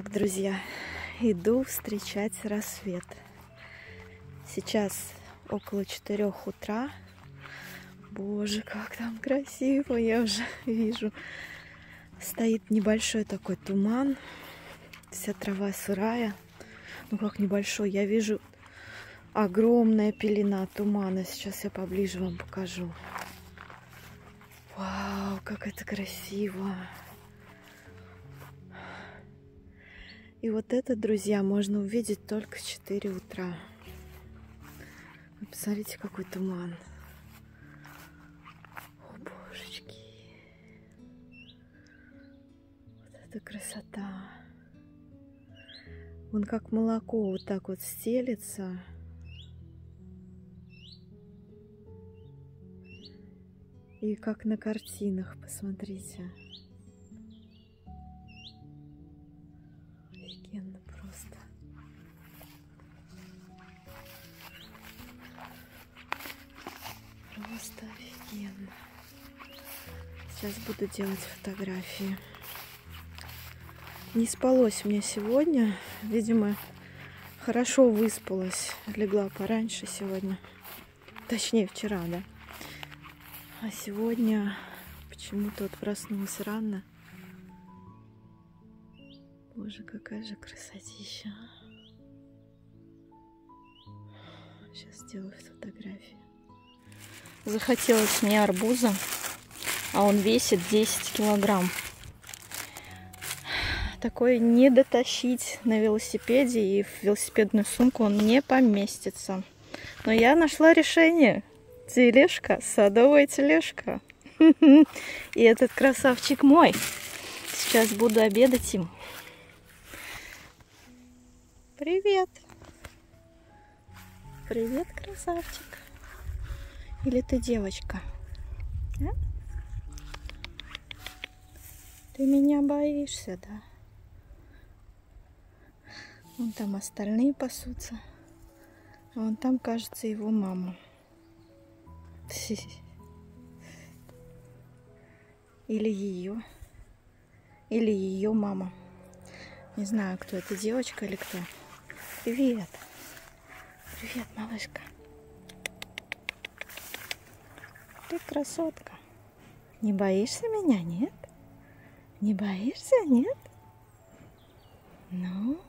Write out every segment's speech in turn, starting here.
Так, друзья, иду встречать рассвет. Сейчас около 4 утра. Боже, как там красиво, я уже вижу. Стоит небольшой такой туман. Вся трава сырая. Ну как небольшой, я вижу огромная пелена тумана. Сейчас я поближе вам покажу. Вау, как это красиво. И вот это, друзья, можно увидеть только в 4 утра. Вы посмотрите, какой туман. О, божечки. Вот это красота. Он как молоко вот так вот стелется. И как на картинах, посмотрите. Офигенно просто. Просто офигенно. Сейчас буду делать фотографии. Не спалось мне сегодня. Видимо, хорошо выспалась. Легла пораньше сегодня. Точнее, вчера, да. А сегодня почему-то вот проснулась рано. Боже, какая же красотища. Сейчас сделаю фотографию. Захотелось мне арбуза, а он весит 10 килограмм. Такой не дотащить на велосипеде, и в велосипедную сумку он не поместится. Но я нашла решение. Тележка, садовая тележка. И этот красавчик мой. Сейчас буду обедать им. Привет. Привет, красавчик. Или ты девочка? А? Ты меня боишься, да? Вон там остальные пасутся. А вон там, кажется, его мама. Или ее. Или ее мама. Не знаю, кто это, девочка или кто. Привет. Привет, малышка. Ты красотка. Не боишься меня, нет? Не боишься, нет? Ну,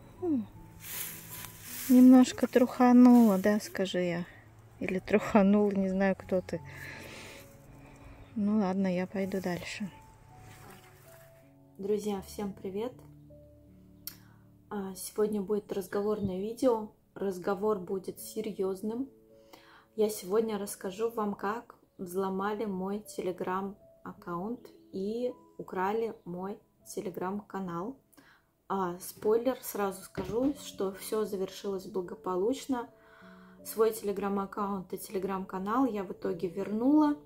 немножко труханула, да, скажи я. Или труханула, не знаю, кто ты. Ну ладно, я пойду дальше. Друзья, всем привет. Сегодня будет разговорное видео. Разговор будет серьезным. Я сегодня расскажу вам, как взломали мой телеграм-аккаунт и украли мой телеграм-канал. Спойлер, сразу скажу, что все завершилось благополучно. Свой телеграм-аккаунт и телеграм-канал я в итоге вернула,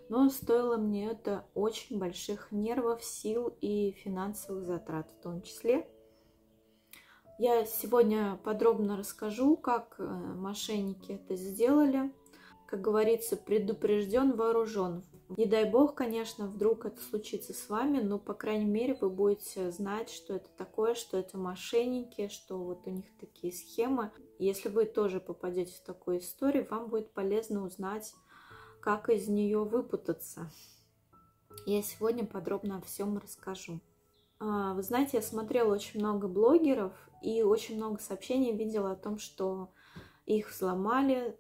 но стоило мне это очень больших нервов, сил и финансовых затрат в том числе. Я сегодня подробно расскажу, как мошенники это сделали. Как говорится, предупрежден, вооружен. Не дай бог, конечно, вдруг это случится с вами, но, по крайней мере, вы будете знать, что это такое, что это мошенники, что вот у них такие схемы. Если вы тоже попадете в такую историю, вам будет полезно узнать, как из нее выпутаться. Я сегодня подробно о всем расскажу. Вы знаете, я смотрела очень много блогеров и очень много сообщений видела о том, что их взломали,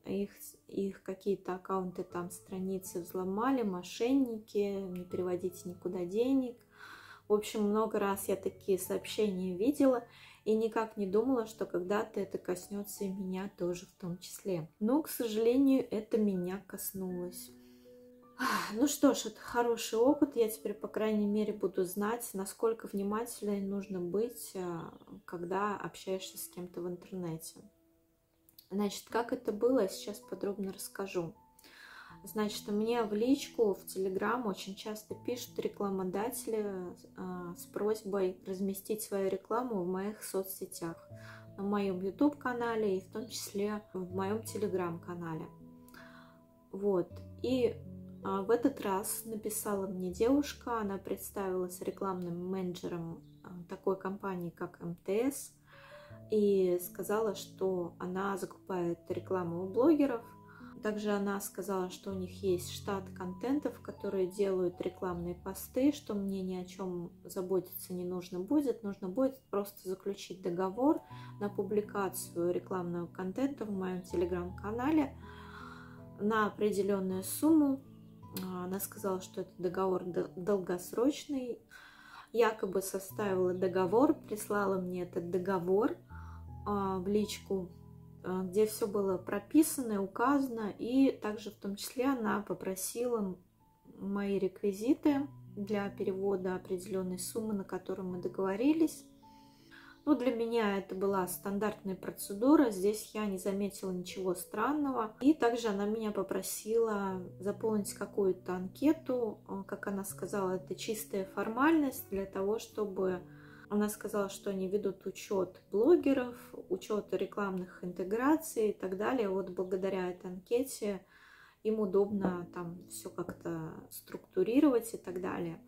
их какие-то аккаунты, там страницы взломали, мошенники, не переводите никуда денег. В общем, много раз я такие сообщения видела и никак не думала, что когда-то это коснется и меня тоже в том числе. Но, к сожалению, это меня коснулось. Ну что ж, это хороший опыт. Я теперь, по крайней мере, буду знать, насколько внимательной нужно быть, когда общаешься с кем-то в интернете. Значит, как это было, я сейчас подробно расскажу. Значит, мне в личку, в Телеграм очень часто пишут рекламодатели с просьбой разместить свою рекламу в моих соцсетях. На моем YouTube-канале и в том числе в моем Телеграм-канале. Вот. И в этот раз написала мне девушка, она представилась рекламным менеджером такой компании, как МТС, и сказала, что она закупает рекламу у блогеров. Также она сказала, что у них есть штат контентов, которые делают рекламные посты, что мне ни о чем заботиться не нужно будет просто заключить договор на публикацию рекламного контента в моем телеграм-канале на определенную сумму. Она сказала, что это договор долгосрочный. Якобы составила договор, прислала мне этот договор в личку, где все было прописано и указано. И также в том числе она попросила мои реквизиты для перевода определенной суммы, на которую мы договорились. Ну, для меня это была стандартная процедура, здесь я не заметила ничего странного. И также она меня попросила заполнить какую-то анкету, как она сказала, это чистая формальность для того, чтобы... Она сказала, что они ведут учет блогеров, учет рекламных интеграций и так далее. Вот благодаря этой анкете им удобно там все как-то структурировать и так далее.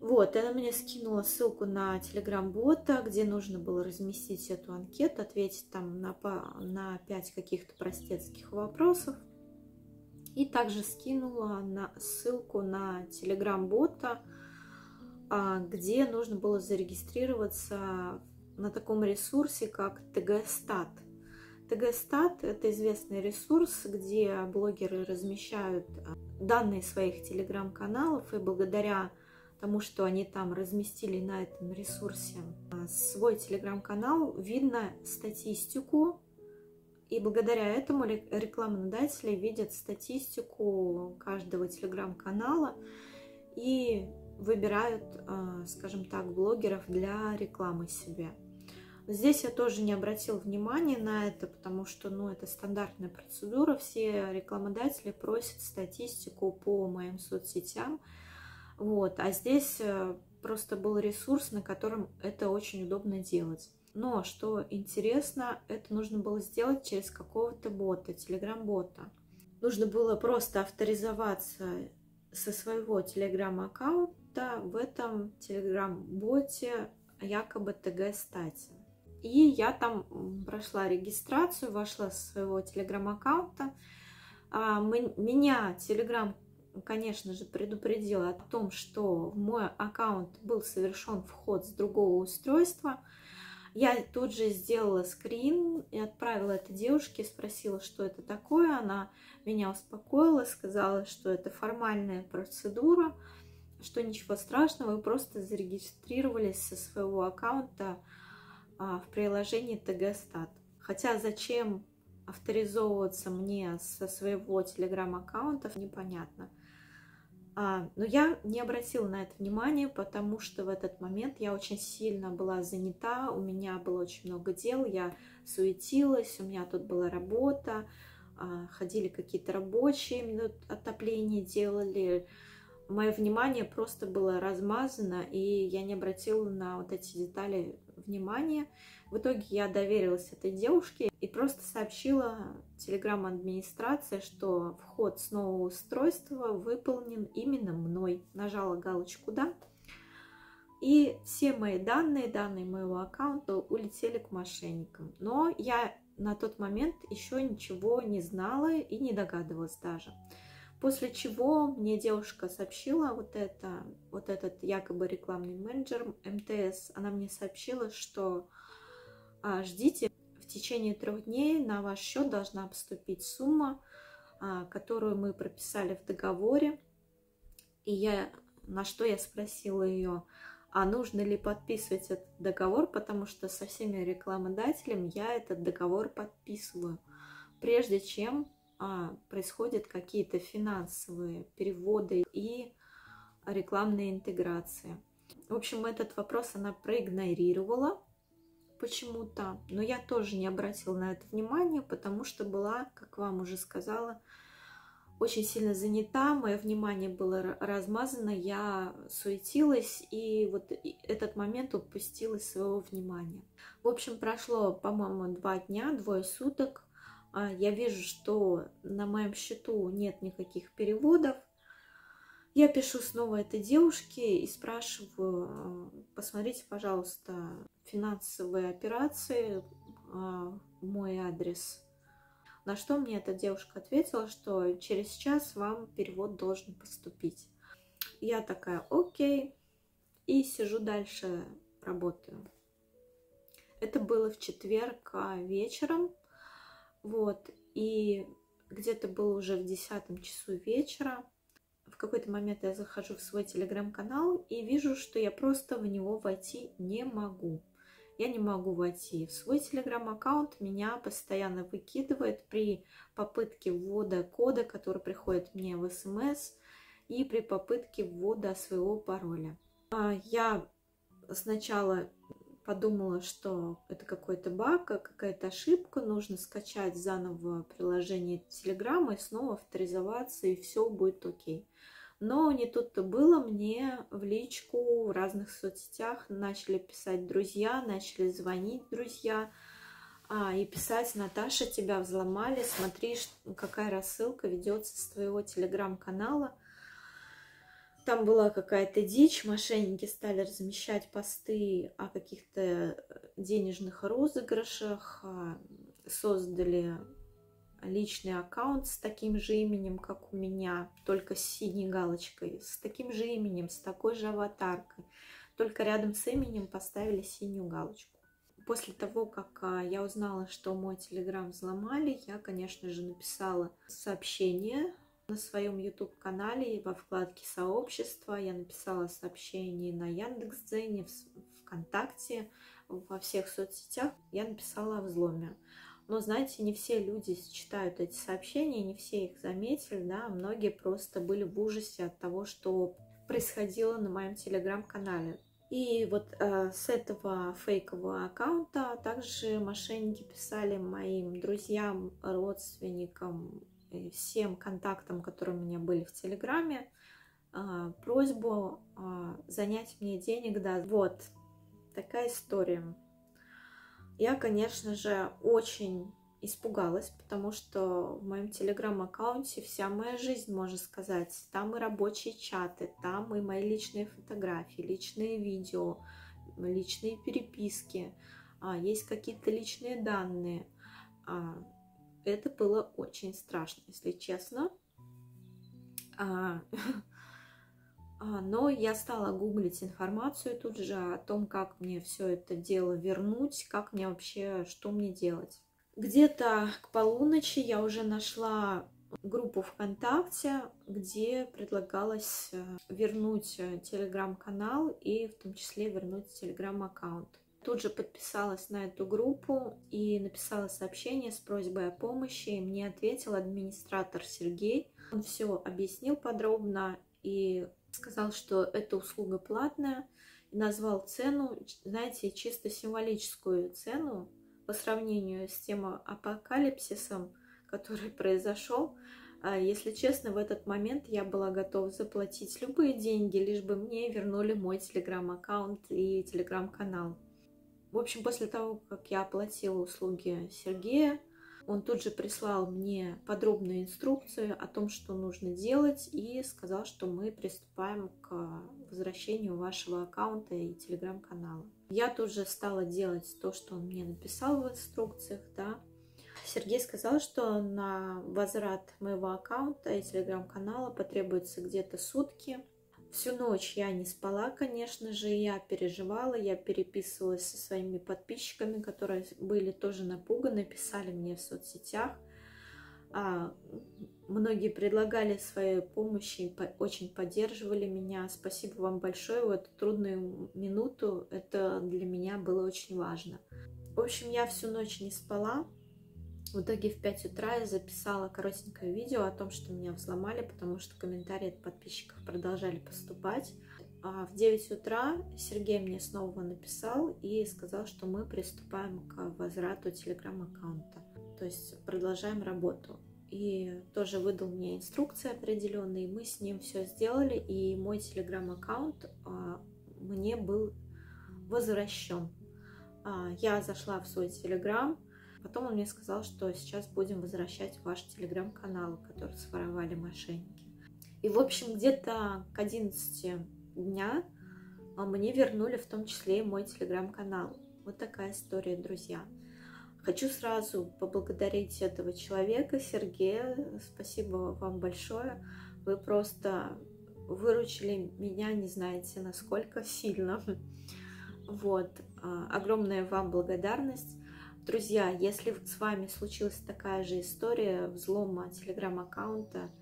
Вот, она мне скинула ссылку на телеграм-бота, где нужно было разместить эту анкету, ответить там на 5 каких-то простецких вопросов. И также скинула ссылку на телеграм-бота, где нужно было зарегистрироваться на таком ресурсе, как ТГ-стат. ТГ-стат – это известный ресурс, где блогеры размещают данные своих телеграм-каналов, и благодаря тому, что они там разместили на этом ресурсе свой телеграм-канал, видно статистику, и благодаря этому рекламодатели видят статистику каждого телеграм-канала и выбирают, скажем так, блогеров для рекламы себе. Здесь я тоже не обратила внимания на это, потому что, это стандартная процедура, все рекламодатели просят статистику по моим соцсетям. Вот, а здесь просто был ресурс, на котором это очень удобно делать. Но, что интересно, это нужно было сделать через какого-то бота, телеграм-бота. Нужно было просто авторизоваться со своего телеграм-аккаунта в этом телеграм-боте, якобы ТГ-стате. И я там прошла регистрацию, вошла со своего телеграм-аккаунта. Меня телеграм, конечно же, предупредила о том, что в мой аккаунт был совершен вход с другого устройства. Я тут же сделала скрин и отправила это девушке, спросила, что это такое. Она меня успокоила, сказала, что это формальная процедура, что ничего страшного, вы просто зарегистрировались со своего аккаунта в приложении ТГ-стат. Хотя зачем авторизовываться мне со своего телеграм-аккаунта, непонятно. Но я не обратила на это внимания, потому что в этот момент я очень сильно была занята, у меня было очень много дел, я суетилась, у меня тут была работа, ходили какие-то рабочие, отопление делали. Мое внимание просто было размазано, и я не обратила на вот эти детали внимания. В итоге я доверилась этой девушке и просто сообщила телеграм-администрации, что вход с нового устройства выполнен именно мной. Нажала галочку «Да». И все мои данные моего аккаунта улетели к мошенникам. Но я на тот момент еще ничего не знала и не догадывалась даже. После чего мне девушка сообщила, вот этот якобы рекламный менеджер МТС, она мне сообщила, что ждите, в течение 3 дней на ваш счет должна поступить сумма, которую мы прописали в договоре. И на что я спросила ее, а нужно ли подписывать этот договор, потому что со всеми рекламодателями я этот договор подписываю, прежде чем происходят какие-то финансовые переводы и рекламные интеграции. В общем, этот вопрос она проигнорировала почему-то, но я тоже не обратила на это внимания, потому что была, как вам уже сказала, очень сильно занята, мое внимание было размазано, я суетилась, и вот этот момент упустила своего внимания. В общем, прошло, по-моему, 2 дня, 2 суток. Я вижу, что на моем счету нет никаких переводов. Я пишу снова этой девушке и спрашиваю: посмотрите, пожалуйста, финансовые операции в мой адрес. На что мне эта девушка ответила, что через час вам перевод должен поступить. Я такая: окей, и сижу дальше, работаю. Это было в четверг вечером, вот, и где-то было уже в 10 часу вечера. В какой-то момент я захожу в свой телеграм-канал и вижу, что я просто в него войти не могу. Я не могу войти в свой телеграм-аккаунт, меня постоянно выкидывает при попытке ввода кода, который приходит мне в СМС, и при попытке ввода своего пароля. Я сначала подумала, что это какой-то баг, какая-то ошибка, нужно скачать заново приложение Telegram и снова авторизоваться, и все будет окей. Но не тут-то было, мне в личку в разных соцсетях начали писать друзья, начали звонить друзья и писать: Наташа, тебя взломали, смотри, какая рассылка ведется с твоего телеграм-канала. Там была какая-то дичь, мошенники стали размещать посты о каких-то денежных розыгрышах, создали личный аккаунт с таким же именем, как у меня, только с синей галочкой, с таким же именем, с такой же аватаркой, только рядом с именем поставили синюю галочку. После того, как я узнала, что мой телеграм взломали, я, конечно же, написала сообщение на своем YouTube-канале во вкладке «Сообщество». Я написала сообщение на Яндекс.Дзене, ВКонтакте, во всех соцсетях. Я написала о взломе. Но, знаете, не все люди читают эти сообщения, не все их заметили, да, многие просто были в ужасе от того, что происходило на моем телеграм-канале. И вот с этого фейкового аккаунта также мошенники писали моим друзьям, родственникам, всем контактам, которые у меня были в Телеграме, просьбу занять мне денег. Да, вот такая история. Я, конечно же, очень испугалась, потому что в моем телеграм-аккаунте вся моя жизнь, можно сказать. Там и рабочие чаты, там и мои личные фотографии, личные видео, личные переписки, есть какие-то личные данные. Это было очень страшно, если честно. Но я стала гуглить информацию тут же о том, как мне все это дело вернуть, как мне вообще, что мне делать. Где-то к полуночи я уже нашла группу ВКонтакте, где предлагалось вернуть телеграм-канал и в том числе вернуть телеграм-аккаунт. Тут же подписалась на эту группу и написала сообщение с просьбой о помощи. И мне ответил администратор Сергей. Он все объяснил подробно и сказал, что эта услуга платная. И назвал цену, знаете, чисто символическую цену по сравнению с тем апокалипсисом, который произошел. Если честно, в этот момент я была готова заплатить любые деньги, лишь бы мне вернули мой телеграм-аккаунт и телеграм-канал. В общем, после того, как я оплатила услуги Сергея, он тут же прислал мне подробную инструкцию о том, что нужно делать, и сказал, что мы приступаем к возвращению вашего аккаунта и телеграм-канала. Я тут же стала делать то, что он мне написал в инструкциях, да. Сергей сказал, что на возврат моего аккаунта и телеграм-канала потребуется где-то сутки. Всю ночь я не спала, конечно же, я переживала, я переписывалась со своими подписчиками, которые были тоже напуганы, писали мне в соцсетях. Многие предлагали свою помощь и очень поддерживали меня. Спасибо вам большое в эту трудную минуту, это для меня было очень важно. В общем, я всю ночь не спала. В итоге в 5 утра я записала коротенькое видео о том, что меня взломали, потому что комментарии от подписчиков продолжали поступать. А в 9 утра Сергей мне снова написал и сказал, что мы приступаем к возврату телеграм-аккаунта. То есть продолжаем работу. И тоже выдал мне инструкции определенные, и мы с ним все сделали, и мой телеграм-аккаунт мне был возвращен. Я зашла в свой телеграм. Потом он мне сказал, что сейчас будем возвращать ваш телеграм-канал, который своровали мошенники. И, в общем, где-то к 11 дня мне вернули в том числе и мой телеграм-канал. Вот такая история, друзья. Хочу сразу поблагодарить этого человека, Сергея. Спасибо вам большое. Вы просто выручили меня, не знаете, насколько сильно. Вот. Огромная вам благодарность. Друзья, если с вами случилась такая же история взлома телеграм-аккаунта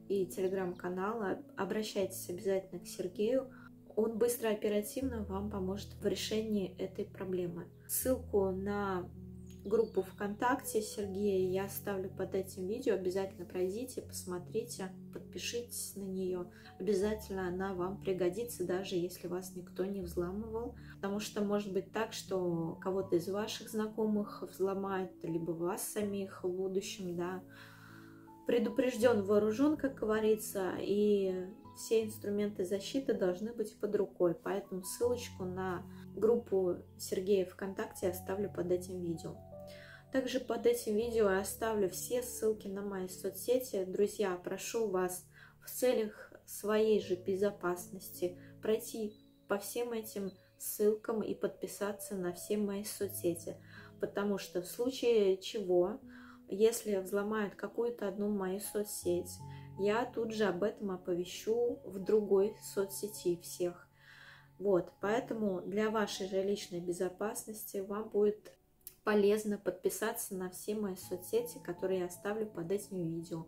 и телеграм-канала, обращайтесь обязательно к Сергею. Он быстро и оперативно вам поможет в решении этой проблемы. Ссылку на группу ВКонтакте Сергея я оставлю под этим видео. Обязательно пройдите, посмотрите, подпишитесь на нее. Обязательно она вам пригодится, даже если вас никто не взламывал. Потому что может быть так, что кого-то из ваших знакомых взломают, либо вас самих в будущем, да. Предупрежден, вооружен, как говорится, и все инструменты защиты должны быть под рукой. Поэтому ссылочку на группу Сергея ВКонтакте я оставлю под этим видео. Также под этим видео я оставлю все ссылки на мои соцсети. Друзья, прошу вас в целях своей же безопасности пройти по всем этим ссылкам и подписаться на все мои соцсети. Потому что в случае чего, если взломают какую-то одну мою соцсеть, я тут же об этом оповещу в другой соцсети всех. Вот, поэтому для вашей же личной безопасности вам будет полезно подписаться на все мои соцсети, которые я оставлю под этим видео.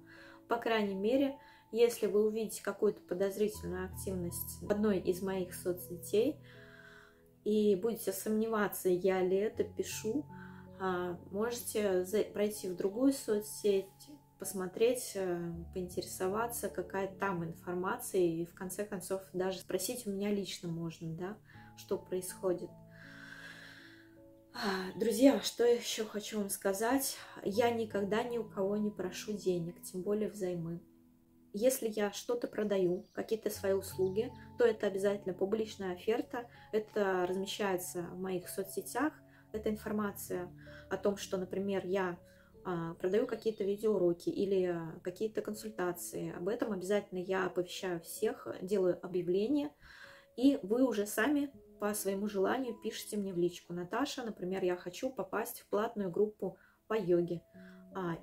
По крайней мере, если вы увидите какую-то подозрительную активность в одной из моих соцсетей и будете сомневаться, я ли это пишу, можете пройти в другую соцсеть, посмотреть, поинтересоваться, какая там информация, и в конце концов даже спросить у меня лично можно, да, что происходит. Друзья, что я еще хочу вам сказать? Я никогда ни у кого не прошу денег, тем более взаймы. Если я что-то продаю, какие-то свои услуги, то это обязательно публичная оферта, это размещается в моих соцсетях, это информация о том, что, например, я продаю какие-то видеоуроки или какие-то консультации. Об этом обязательно я оповещаю всех, делаю объявление, и вы уже сами по своему желанию пишите мне в личку: Наташа, например, я хочу попасть в платную группу по йоге,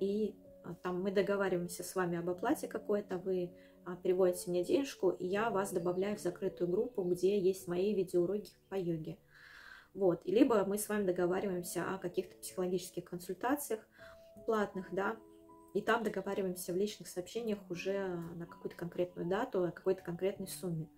и там мы договариваемся с вами об оплате какой-то, вы переводите мне денежку, и я вас добавляю в закрытую группу, где есть мои видеоуроки по йоге. Вот. Либо мы с вами договариваемся о каких-то психологических консультациях платных, да, и там договариваемся в личных сообщениях уже на какую-то конкретную дату, о какой-то конкретной сумме.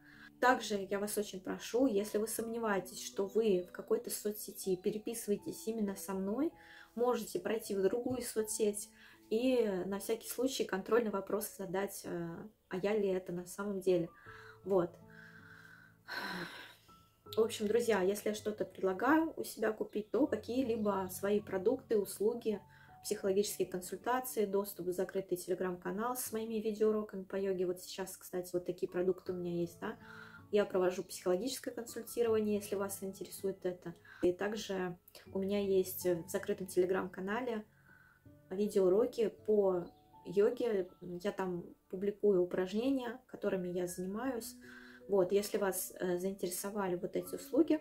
Также я вас очень прошу, если вы сомневаетесь, что вы в какой-то соцсети переписываетесь именно со мной, можете пройти в другую соцсеть и на всякий случай контрольный вопрос задать, а я ли это на самом деле. Вот. В общем, друзья, если я что-то предлагаю у себя купить, то какие-либо свои продукты, услуги, психологические консультации, доступ в закрытый телеграм-канал с моими видеоуроками по йоге. Вот сейчас, кстати, вот такие продукты у меня есть, да. Я провожу психологическое консультирование, если вас интересует это. И также у меня есть в закрытом телеграм-канале видеоуроки по йоге. Я там публикую упражнения, которыми я занимаюсь. Вот, если вас заинтересовали вот эти услуги,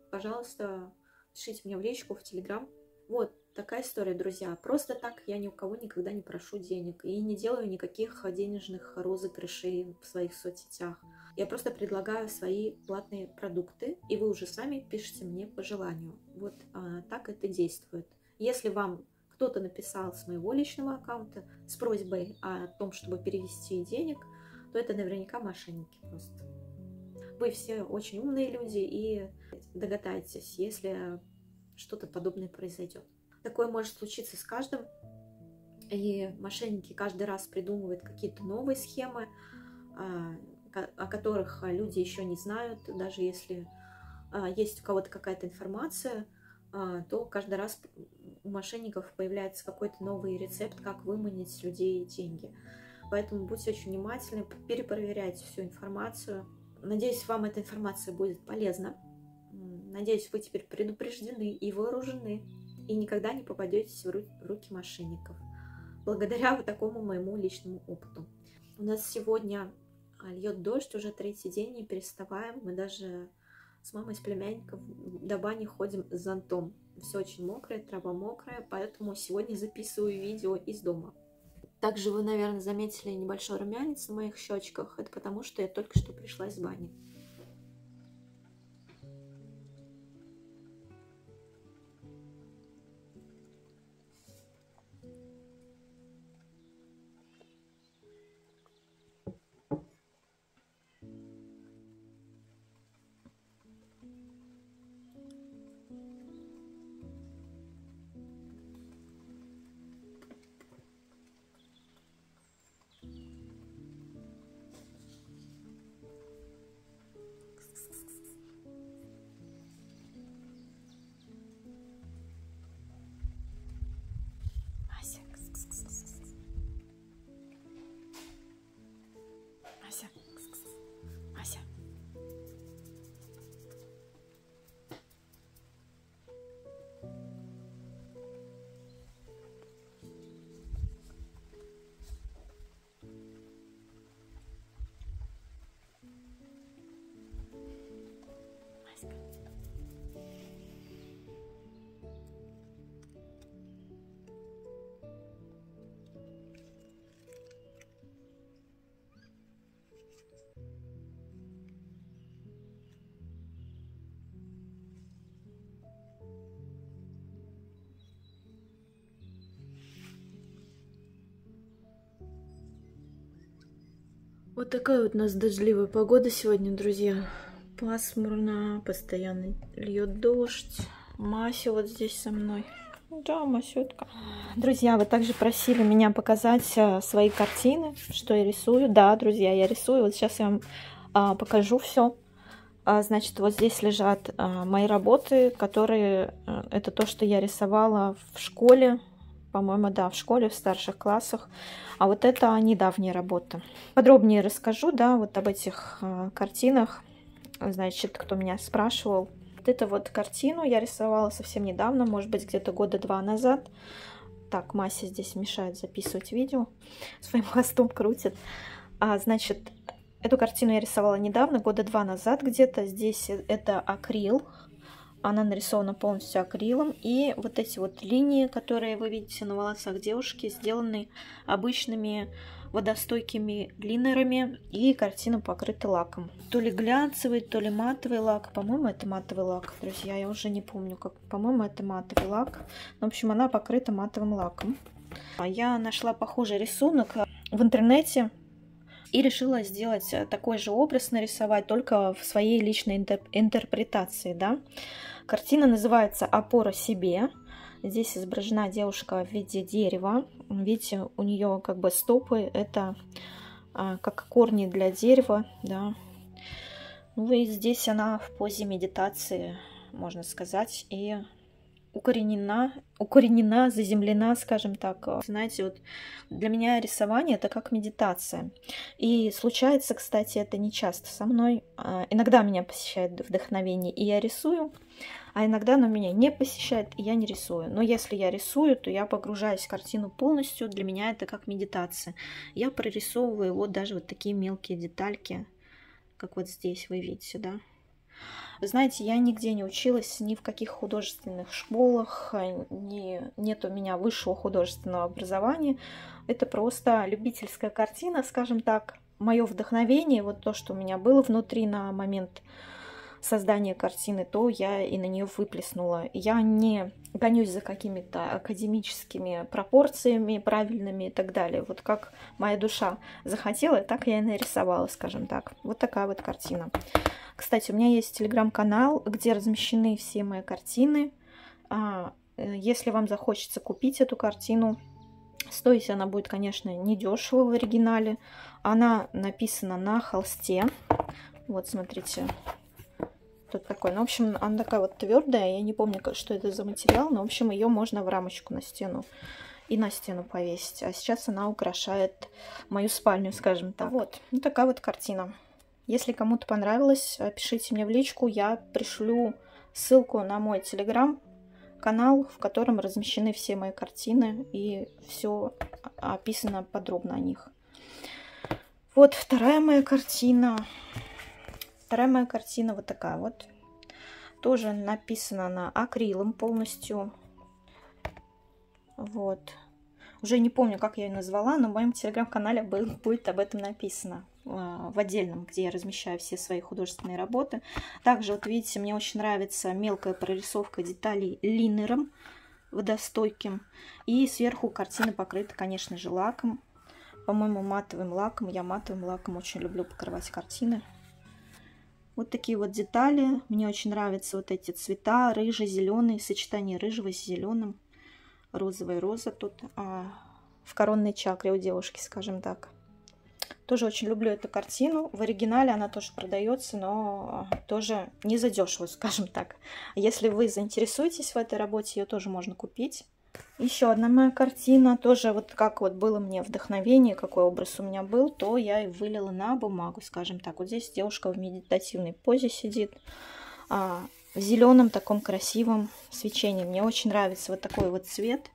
пожалуйста, пишите мне в личку, в телеграм. Вот такая история, друзья. Просто так я ни у кого никогда не прошу денег и не делаю никаких денежных розыгрышей в своих соцсетях. Я просто предлагаю свои платные продукты, и вы уже сами пишите мне по желанию. Вот так это действует. Если вам кто-то написал с моего личного аккаунта с просьбой о том, чтобы перевести денег, то это наверняка мошенники просто. Вы все очень умные люди и догадаетесь, если что-то подобное произойдет. Такое может случиться с каждым, и мошенники каждый раз придумывают какие-то новые схемы, о которых люди еще не знают. Даже если есть у кого-то какая-то информация, то каждый раз у мошенников появляется какой-то новый рецепт, как выманить с людей деньги. Поэтому будьте очень внимательны, перепроверяйте всю информацию. Надеюсь, вам эта информация будет полезна. Надеюсь, вы теперь предупреждены и вооружены, и никогда не попадетесь в руки мошенников. Благодаря вот такому моему личному опыту. У нас сегодня Льет дождь уже третий день, не переставаем. Мы даже с мамой, с племянником до бани ходим с зонтом. Все очень мокрое, трава мокрая, поэтому сегодня записываю видео из дома. Также вы, наверное, заметили небольшой румянец на моих щечках. Это потому, что я только что пришла из бани. Ася. Ася. Аська. Вот такая вот у нас дождливая погода сегодня, друзья. Пасмурно, постоянно льет дождь. Мася вот здесь со мной. Да, Масютка. Друзья, вы также просили меня показать свои картины, что я рисую. Да, друзья, я рисую. Вот сейчас я вам покажу все. Значит, вот здесь лежат мои работы, которые... Это то, что я рисовала в школе. По-моему, да, в школе, в старших классах. А вот это недавняя работа. Подробнее расскажу, да, вот об этих картинах. Значит, кто меня спрашивал. Вот эту вот картину я рисовала совсем недавно, может быть, где-то года 2 назад. Так, Мася здесь мешает записывать видео. Своим хвостом крутит. Значит, эту картину я рисовала недавно, года 2 назад где-то. Здесь это акрил. Она нарисована полностью акрилом. И вот эти вот линии, которые вы видите на волосах девушки, сделаны обычными водостойкими линерами. И картина покрыта лаком. То ли глянцевый, то ли матовый лак. По-моему, это матовый лак, друзья. Я уже не помню, как. По-моему, это матовый лак. В общем, она покрыта матовым лаком. Я нашла похожий рисунок в интернете. И решила сделать такой же образ, нарисовать, только в своей личной интерпретации, да. Картина называется «Опора себе». Здесь изображена девушка в виде дерева. Видите, у нее как бы стопы, это как корни для дерева, да. Ну и здесь она в позе медитации, можно сказать, и укоренена, заземлена, скажем так. Знаете, вот для меня рисование это как медитация. И случается, кстати, это не часто со мной. Иногда меня посещает вдохновение, и я рисую, а иногда оно меня не посещает, и я не рисую. Но если я рисую, то я погружаюсь в картину полностью. Для меня это как медитация. Я прорисовываю вот даже вот такие мелкие детальки, как вот здесь вы видите, да. Вы знаете, я нигде не училась, ни в каких художественных школах, нет у меня высшего художественного образования. Это просто любительская картина, скажем так. Мое вдохновение, вот то, что у меня было внутри на момент создания картины, то я и на нее выплеснула. Я не гонюсь за какими-то академическими пропорциями правильными и так далее. Вот как моя душа захотела, так я и нарисовала, скажем так. Вот такая вот картина. Кстати, у меня есть телеграм-канал, где размещены все мои картины. Если вам захочется купить эту картину, стоить она будет, конечно, недешево в оригинале. Она написана на холсте. Вот, смотрите. Тут такой. Ну, в общем, она такая вот твердая. Я не помню, что это за материал. Но, в общем, ее можно в рамочку на стену и на стену повесить. А сейчас она украшает мою спальню, скажем так. Вот, ну, такая вот картина. Если кому-то понравилось, пишите мне в личку. Я пришлю ссылку на мой телеграм-канал, в котором размещены все мои картины. И все описано подробно о них. Вот вторая моя картина. Вторая моя картина вот такая вот. Тоже написана она акрилом полностью. Вот. Уже не помню, как я ее назвала, но в моем телеграм-канале будет об этом написано. В отдельном, где я размещаю все свои художественные работы. Также, вот видите, мне очень нравится мелкая прорисовка деталей линером водостойким. И сверху картина покрыта, конечно же, лаком. По-моему, матовым лаком. Я матовым лаком очень люблю покрывать картины. Вот такие вот детали. Мне очень нравятся вот эти цвета. Рыжий-зеленый. Сочетание рыжего с зеленым. Розовая роза тут в коронной чакре у девушки, скажем так. Тоже очень люблю эту картину. В оригинале она тоже продается, но тоже не задешево, скажем так. Если вы заинтересуетесь в этой работе, ее тоже можно купить. Еще одна моя картина. Тоже вот как вот было мне вдохновение, какой образ у меня был, то я и вылила на бумагу, скажем так. Вот здесь девушка в медитативной позе сидит. В зеленом таком красивом свечении. Мне очень нравится вот такой вот цвет.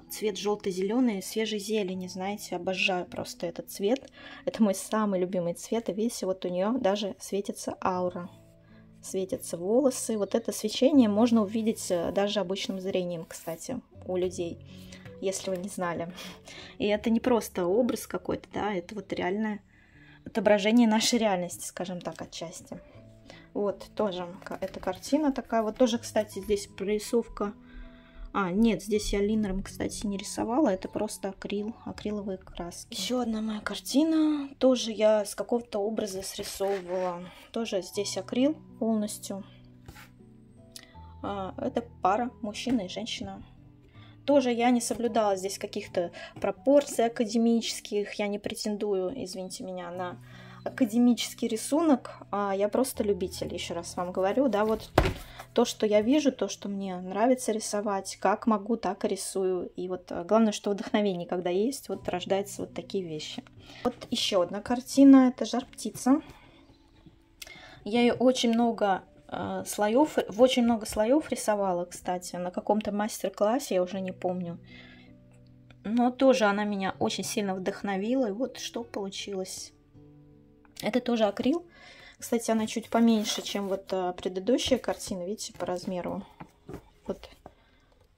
Цвет желто-зеленый, свежей зелени, знаете, обожаю просто этот цвет. Это мой самый любимый цвет. И видите, вот у нее даже светится аура. Светятся волосы. Вот это свечение можно увидеть даже обычным зрением, кстати, у людей, если вы не знали. И это не просто образ какой-то, да, это вот реальное отображение нашей реальности, скажем так, отчасти. Вот, тоже эта картина такая. Вот тоже, кстати, здесь прорисовка. Нет, здесь я линером, кстати, не рисовала. Это просто акрил, акриловые краски. Еще одна моя картина. Тоже я с какого-то образа срисовывала. Тоже здесь акрил полностью. Это пара, мужчина и женщина. Тоже я не соблюдала здесь каких-то пропорций академических. Я не претендую, извините меня, на академический рисунок. Я просто любитель, еще раз вам говорю. Да, вот то, что я вижу, то, что мне нравится рисовать, как могу, так и рисую. И вот главное, что вдохновение, когда есть, вот рождаются вот такие вещи. Вот еще одна картина, это «Жар-птица». Я ее в очень много слоев рисовала, кстати, на каком-то мастер-классе, я уже не помню. Но тоже она меня очень сильно вдохновила, и вот что получилось. Это тоже акрил. Кстати, она чуть поменьше, чем вот предыдущая картина, видите, по размеру. Вот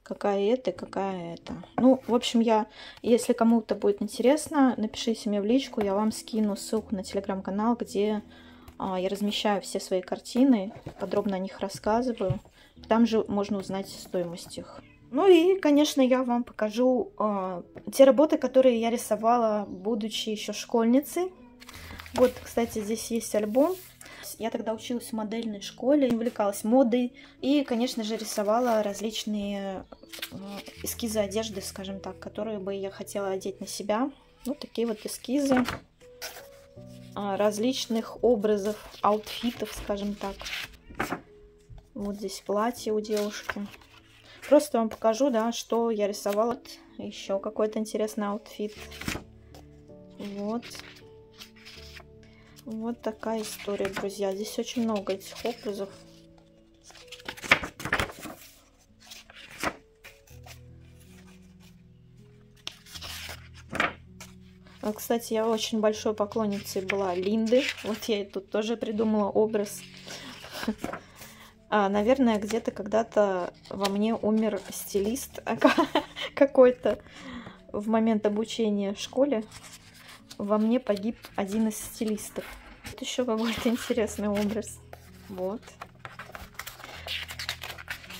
какая это, какая это. Ну, в общем, если кому-то будет интересно, напишите мне в личку, я вам скину ссылку на телеграм-канал, где я размещаю все свои картины, подробно о них рассказываю. Там же можно узнать стоимость их. Ну и, конечно, я вам покажу те работы, которые я рисовала, будучи еще школьницей. Вот, кстати, здесь есть альбом. Я тогда училась в модельной школе, увлекалась модой и, конечно же, рисовала различные эскизы одежды, скажем так, которые бы я хотела одеть на себя. Вот такие вот эскизы различных образов, аутфитов, скажем так. Вот здесь платье у девушки. Просто вам покажу, да, что я рисовала. Еще какой-то интересный аутфит. Вот. Вот такая история, друзья. Здесь очень много этих образов. Кстати, я очень большой поклонницей была Линды. Вот я и тут тоже придумала образ. Наверное, где-то когда-то во мне умер стилист какой-то в момент обучения в школе. Во мне погиб один из стилистов. Вот еще какой-то интересный образ. Вот.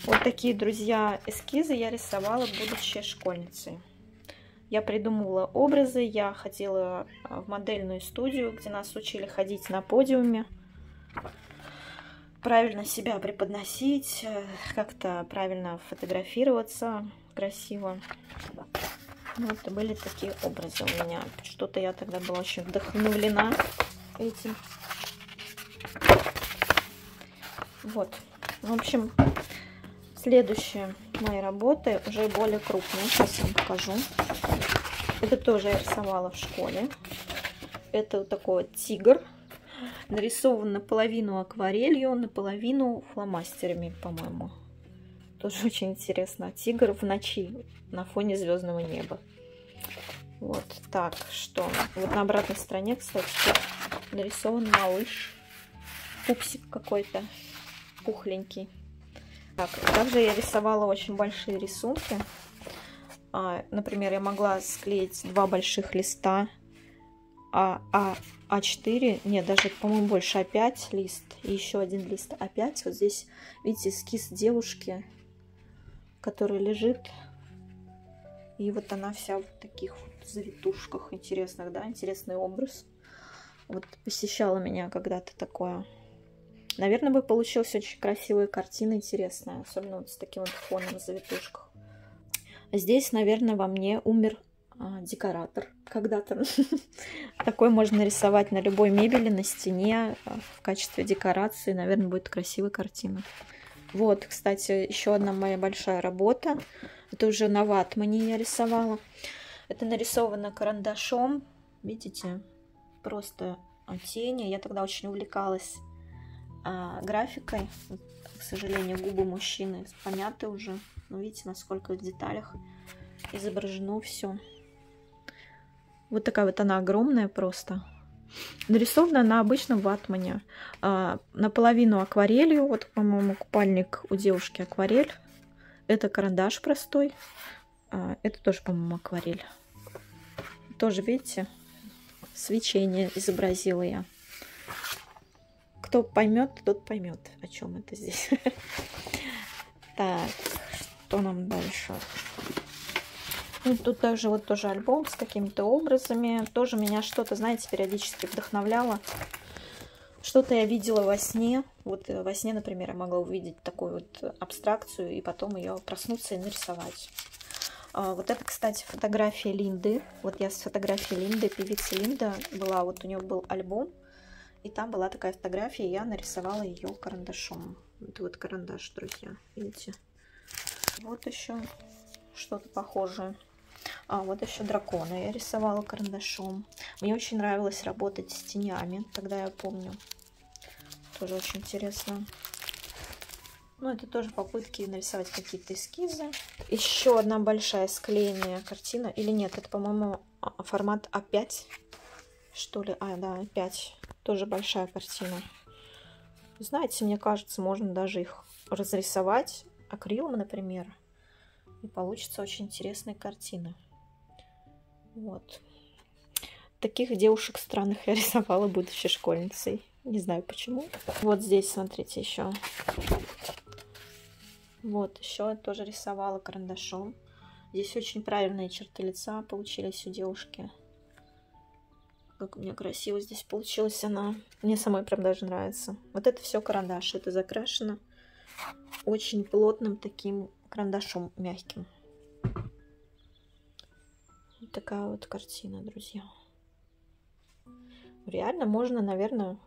Вот такие, друзья, эскизы я рисовала, будучи школьницей. Я придумывала образы, я ходила в модельную студию, где нас учили ходить на подиуме, правильно себя преподносить, как-то правильно фотографироваться красиво. Вот были такие образы у меня. Что-то я тогда была очень вдохновлена этим. Вот. В общем, следующие мои работы уже более крупные. Сейчас вам покажу. Это тоже я рисовала в школе. Это вот такой вот тигр. Нарисован наполовину акварелью, наполовину фломастерами, по-моему. Тоже очень интересно. Тигр в ночи на фоне звездного неба. Вот так, что? Вот на обратной стороне, кстати, нарисован малыш. Пупсик какой-то пухленький. Так, также я рисовала очень большие рисунки. Например, я могла склеить 2 больших листа А4, нет, даже, по-моему, больше А5 лист и еще один лист А5. Вот здесь, видите, эскиз девушки, которая лежит. И вот она вся в таких вот завитушках интересных, да, интересный образ. Вот посещала меня когда-то такое. Наверное, бы получилась очень красивая картина, интересная, особенно вот с таким вот фоном в завитушках. Здесь, наверное, во мне умер декоратор когда-то. Такой можно нарисовать на любой мебели, на стене в качестве декорации. Наверное, будет красивая картина. Вот, кстати, еще одна моя большая работа. Это уже на ватмане я рисовала. Это нарисовано карандашом. Видите, просто тени. Я тогда очень увлекалась графикой. К сожалению, губы мужчины помяты уже. Но видите, насколько в деталях изображено все. Вот такая вот она огромная просто. Нарисована на обычном ватмане. Наполовину акварелью. Вот, по-моему, купальник у девушки акварель. Это карандаш простой. Это тоже, по-моему, акварель. Тоже, видите, свечение изобразила я. Кто поймет, тот поймет, о чем это здесь. Так, что нам дальше? Ну, тут также вот тоже альбом с какими-то образами. Тоже меня что-то, знаете, периодически вдохновляло. Что-то я видела во сне. Вот во сне, например, я могла увидеть такую вот абстракцию и потом ее проснуться и нарисовать. Вот это, кстати, фотография Линды. Вот я с фотографией Линды, певицы Линда была. Вот у нее был альбом. И там была такая фотография, и я нарисовала ее карандашом. Это вот карандаш, друзья, видите? Вот еще что-то похожее. Вот еще дракона я рисовала карандашом. Мне очень нравилось работать с тенями, тогда я помню. Тоже очень интересно. Ну, это тоже попытки нарисовать какие-то эскизы. Еще одна большая склеенная картина. Или нет, это, по-моему, формат А5, что ли? Да, А5. Тоже большая картина. Знаете, мне кажется, можно даже их разрисовать акрилом, например. И получится очень интересная картина. Вот. Таких девушек странных я рисовала, будучи школьницей. Не знаю почему. Вот здесь, смотрите, еще. Вот, еще я тоже рисовала карандашом. Здесь очень правильные черты лица получились у девушки. Как у меня красиво здесь получилась она. Мне самой прям даже нравится. Вот это все карандаш. Это закрашено очень плотным таким карандашом мягким. Вот такая вот картина, друзья. Реально можно, наверное,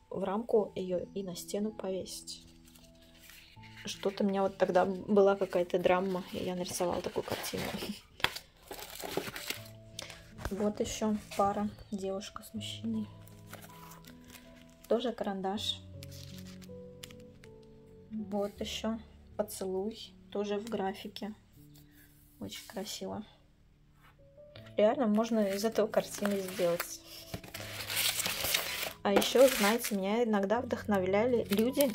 в рамку ее и на стену повесить. Что-то у меня вот тогда была какая-то драма, и я нарисовала такую картину. Вот еще пара, девушка с мужчиной. Тоже карандаш. Вот еще поцелуй, тоже в графике. Очень красиво. Реально можно из этого картины сделать. А еще, знаете, меня иногда вдохновляли люди.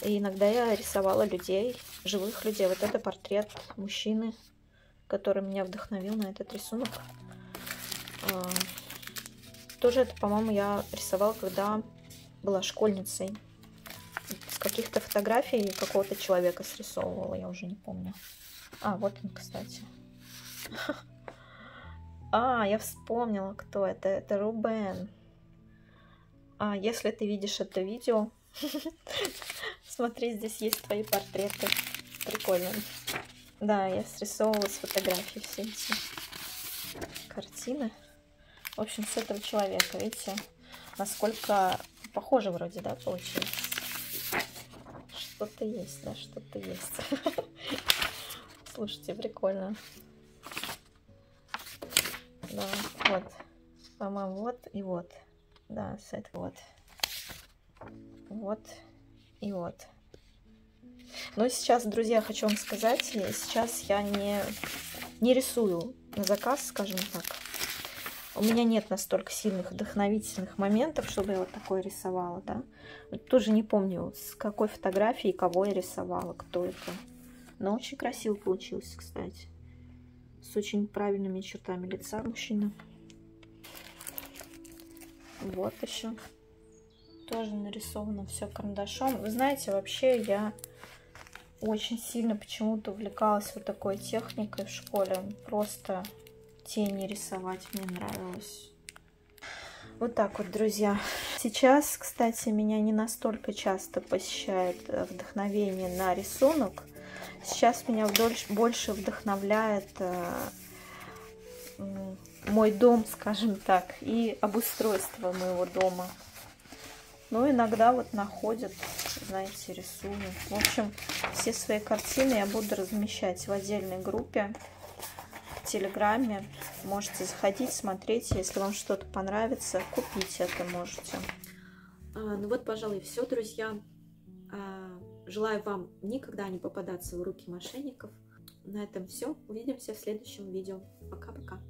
И иногда я рисовала людей, живых людей. Вот это портрет мужчины, который меня вдохновил на этот рисунок. Тоже это, по-моему, я рисовала, когда была школьницей. С каких-то фотографий какого-то человека срисовывала, я уже не помню. Вот он, кстати. Я вспомнила, кто это. Это Рубен. Если ты видишь это видео, смотри, здесь есть твои портреты. Прикольно. Да, я срисовывала с фотографий все эти картины. В общем, с этого человека, видите, насколько похоже вроде, да, получилось. Что-то есть, да, что-то есть. Слушайте, прикольно. Да, вот. По-моему, вот и вот. Да, с этого вот. Вот и вот. Но сейчас, друзья, хочу вам сказать, сейчас я не рисую на заказ, скажем так. У меня нет настолько сильных вдохновительных моментов, чтобы я вот такое рисовала, да. Вот тоже не помню, с какой фотографии кого я рисовала, кто это. Но очень красиво получился, кстати. С очень правильными чертами лица мужчина. Вот еще. Тоже нарисовано все карандашом. Вы знаете, вообще я очень сильно почему-то увлекалась вот такой техникой в школе. Просто тени рисовать мне нравилось. Вот так вот, друзья. Сейчас, кстати, меня не настолько часто посещает вдохновение на рисунок. Сейчас меня больше вдохновляет мой дом, скажем так, и обустройство моего дома. Ну, иногда вот находят, знаете, рисую. В общем, все свои картины я буду размещать в отдельной группе в Телеграме. Можете заходить, смотреть. Если вам что-то понравится, купить это можете. Ну вот, пожалуй, все, друзья. Желаю вам никогда не попадаться в руки мошенников. На этом все. Увидимся в следующем видео. Пока-пока.